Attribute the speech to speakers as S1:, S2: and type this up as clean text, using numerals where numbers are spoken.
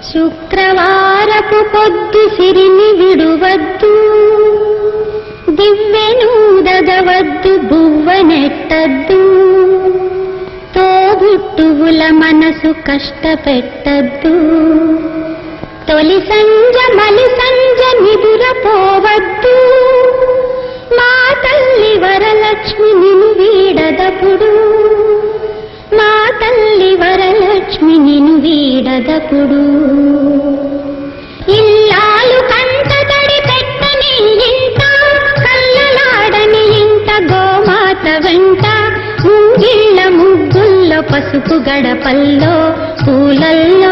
S1: శుక్రవారపు పొద్దు సిరిని విడువద్దు, దివ్వెనూదగవద్దు, బువ్వనెట్టద్దు, తోబుట్టువుల మనసు కష్టపెట్టద్దు. తొలి సంజ మలి సంజ నిదురపోవద్దు, మా తల్లి వరలక్ష్మి నిన్ను వీడదపుడు, మా తల్లి వరలక్ష్మి నిన్ను వీడదపుడు. ఇల్లాలు కంటతడి పెట్టని ఇంట, కళ్ళలాడని ఇంట, గోమాత వెంట, ముంగిళ్ళ ముగ్గుల్లో, పసుపు గడపల్లో, పూలల్లో